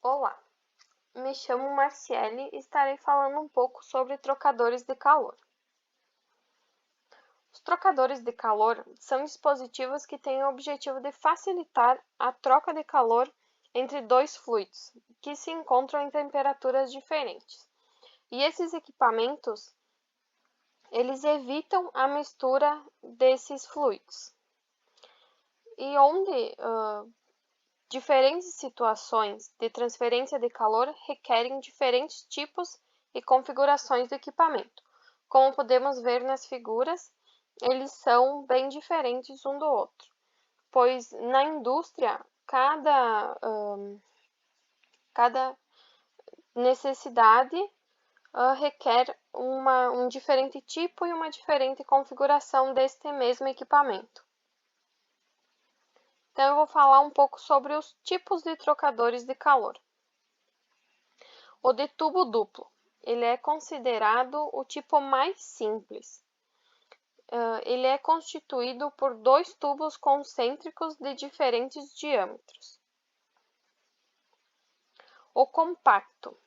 Olá, me chamo Marciele e estarei falando um pouco sobre trocadores de calor. Os trocadores de calor são dispositivos que têm o objetivo de facilitar a troca de calor entre dois fluidos que se encontram em temperaturas diferentes. E esses equipamentos, eles evitam a mistura desses fluidos. E onde diferentes situações de transferência de calor requerem diferentes tipos e configurações do equipamento. Como podemos ver nas figuras, eles são bem diferentes um do outro, pois na indústria cada necessidade requer um diferente tipo e uma diferente configuração deste mesmo equipamento. Então, eu vou falar um pouco sobre os tipos de trocadores de calor. O de tubo duplo, ele é considerado o tipo mais simples. Ele é constituído por dois tubos concêntricos de diferentes diâmetros. O compacto,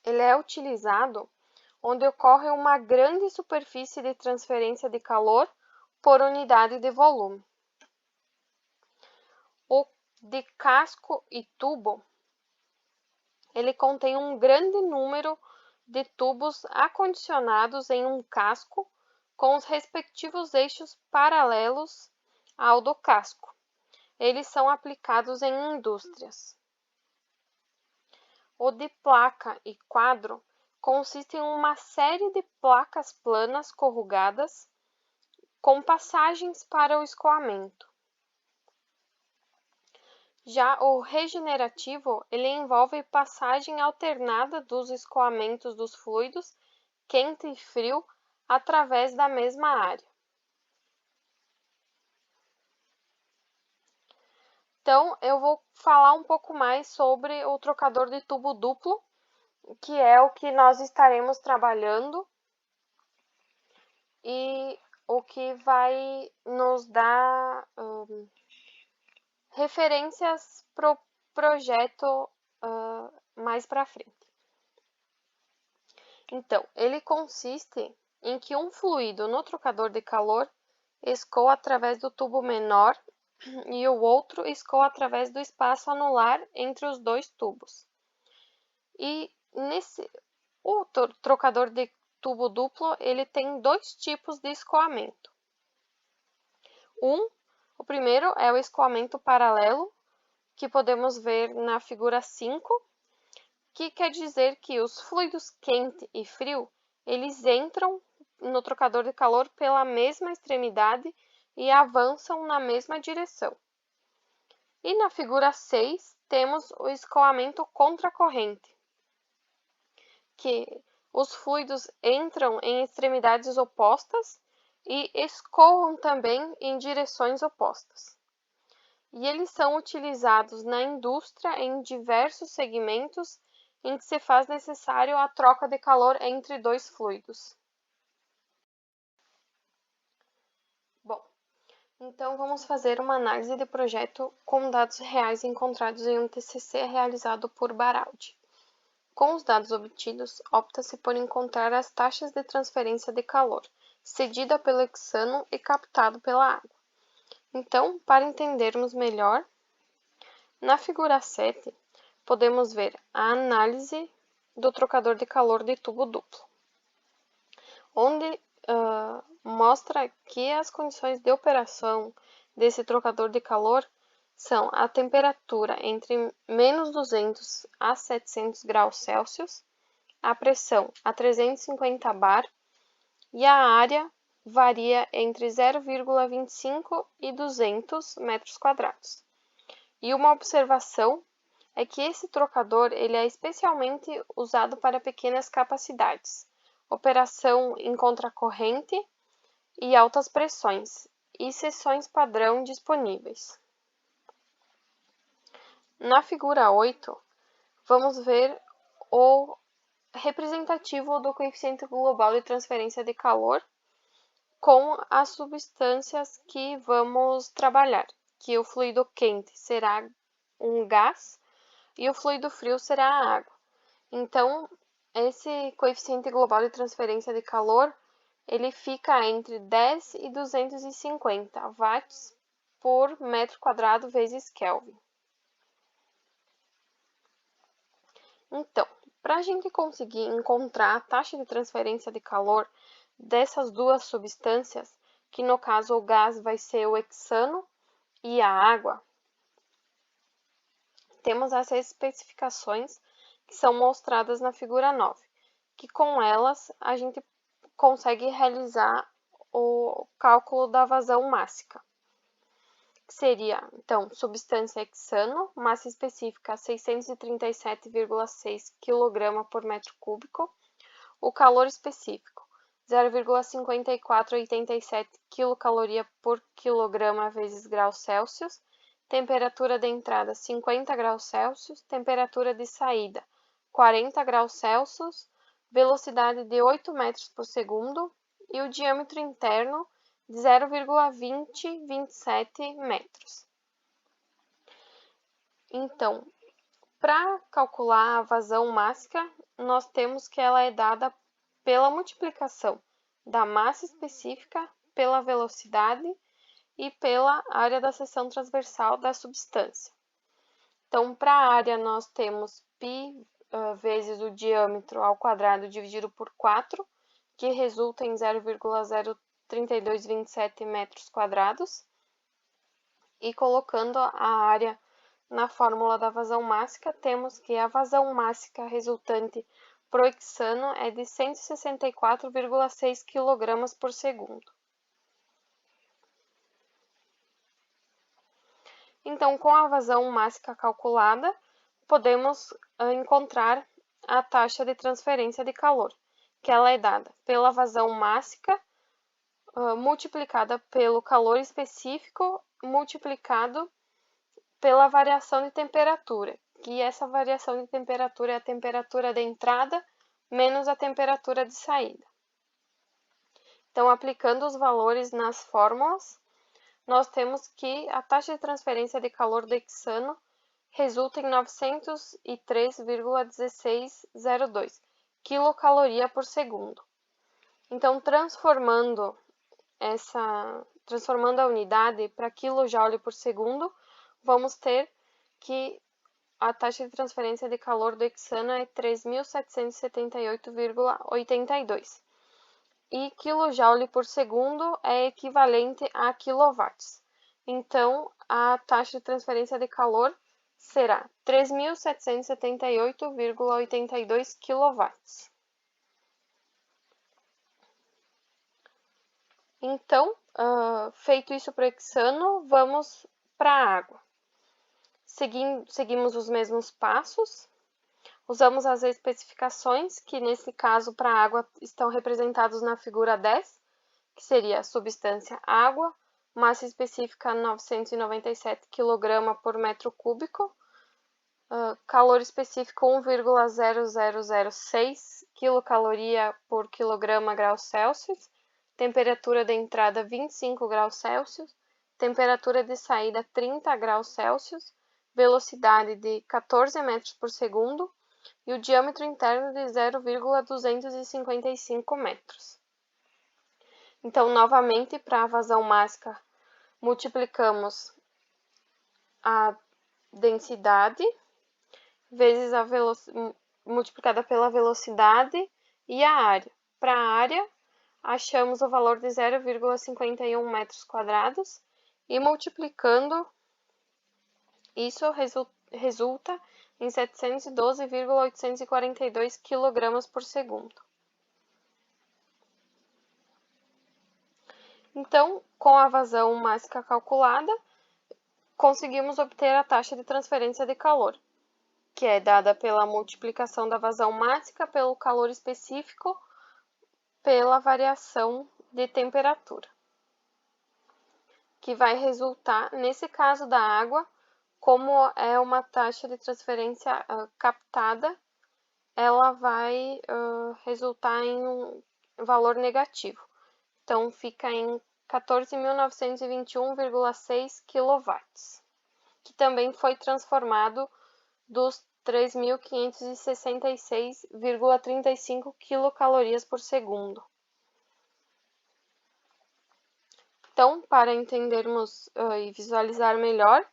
ele é utilizado onde ocorre uma grande superfície de transferência de calor por unidade de volume. O de casco e tubo, ele contém um grande número de tubos acondicionados em um casco com os respectivos eixos paralelos ao do casco. Eles são aplicados em indústrias. O de placa e quadro consiste em uma série de placas planas corrugadas com passagens para o escoamento. Já o regenerativo, ele envolve passagem alternada dos escoamentos dos fluidos quente e frio através da mesma área. Então, eu vou falar um pouco mais sobre o trocador de tubo duplo, que é o que nós estaremos trabalhando e o que vai nos dar referências para o projeto mais para frente. Então, ele consiste em que um fluido no trocador de calor escoa através do tubo menor e o outro escoa através do espaço anular entre os dois tubos. E o trocador de tubo duplo, ele tem dois tipos de escoamento. O primeiro é o escoamento paralelo, que podemos ver na figura 5, que quer dizer que os fluidos quente e frio, eles entram no trocador de calor pela mesma extremidade e avançam na mesma direção. E na figura 6, temos o escoamento contracorrente, que os fluidos entram em extremidades opostas e escoam também em direções opostas. E eles são utilizados na indústria em diversos segmentos em que se faz necessário a troca de calor entre dois fluidos. Bom, então vamos fazer uma análise de projeto com dados reais encontrados em um TCC realizado por Baraldi. Com os dados obtidos, opta-se por encontrar as taxas de transferência de calor, cedida pelo hexano e captado pela água. Então, para entendermos melhor, na figura 7, podemos ver a análise do trocador de calor de tubo duplo, onde mostra que as condições de operação desse trocador de calor são a temperatura entre menos 200 a 700 graus Celsius, a pressão a 350 bar e a área varia entre 0,25 e 200 metros quadrados. E uma observação é que esse trocador ele é especialmente usado para pequenas capacidades, operação em contracorrente e altas pressões, e seções padrão disponíveis. Na figura 8, vamos ver o representativo do coeficiente global de transferência de calor com as substâncias que vamos trabalhar, que o fluido quente será um gás, e o fluido frio será a água. Então, esse coeficiente global de transferência de calor, ele fica entre 10 e 250 watts por metro quadrado vezes Kelvin. Então, para a gente conseguir encontrar a taxa de transferência de calor dessas duas substâncias, que no caso o gás vai ser o hexano e a água, temos as especificações que são mostradas na figura 9, que com elas a gente consegue realizar o cálculo da vazão mássica, que seria, então, substância hexano, massa específica 637,6 kg por metro cúbico, o calor específico 0,5487 kcal por quilograma vezes graus Celsius, temperatura de entrada 50 graus Celsius, temperatura de saída 40 graus Celsius, velocidade de 8 metros por segundo e o diâmetro interno de 0,2027 metros. Então, para calcular a vazão mássica, nós temos que ela é dada pela multiplicação da massa específica pela velocidade e pela área da seção transversal da substância. Então, para a área, nós temos π vezes o diâmetro ao quadrado dividido por 4, que resulta em 0,03227 metros quadrados. E colocando a área na fórmula da vazão mássica, temos que a vazão mássica resultante pro hexano é de 164,6 kg por segundo. Então, com a vazão mássica calculada, podemos encontrar a taxa de transferência de calor, que ela é dada pela vazão mássica multiplicada pelo calor específico multiplicado pela variação de temperatura, que essa variação de temperatura é a temperatura de entrada menos a temperatura de saída. Então, aplicando os valores nas fórmulas, nós temos que a taxa de transferência de calor do hexano resulta em 903,1602 quilocaloria por segundo. Então, transformando a unidade para quilojoule por segundo, vamos ter que a taxa de transferência de calor do hexano é 3.778,82 e kJ por segundo é equivalente a quilowatts. Então, a taxa de transferência de calor será 3.778,82 quilowatts. Então, feito isso para o hexano, vamos para a água. Seguimos os mesmos passos, usamos as especificações, que nesse caso para a água estão representados na figura 10, que seria a substância água, massa específica 997 kg por metro cúbico, calor específico 1,0006 quilocaloria por quilograma graus Celsius, temperatura de entrada 25 graus Celsius, temperatura de saída 30 graus Celsius, velocidade de 14 metros por segundo e o diâmetro interno de 0,255 metros. Então, novamente, para a vazão mássica, multiplicamos a densidade vezes multiplicada pela velocidade e a área. Para a área, achamos o valor de 0,51 metros quadrados e multiplicando isso resulta em 712,842 kg por segundo. Então, com a vazão mássica calculada, conseguimos obter a taxa de transferência de calor, que é dada pela multiplicação da vazão mássica pelo calor específico pela variação de temperatura, que vai resultar, nesse caso da água, como é uma taxa de transferência captada, ela vai resultar em um valor negativo. Então, fica em 14.921,6 kW, que também foi transformado dos 3.566,35 quilocalorias por segundo. Então, para entendermos e visualizar melhor,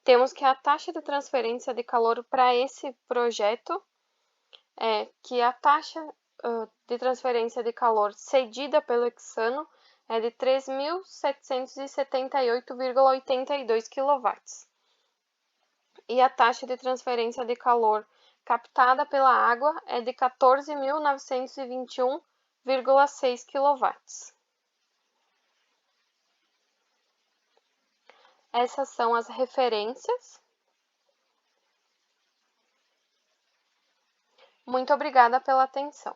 temos que a taxa de transferência de calor para esse projeto é que a taxa de transferência de calor cedida pelo hexano é de 3.778,82 kW. E a taxa de transferência de calor captada pela água é de 14.921,6 kW. Essas são as referências. Muito obrigada pela atenção.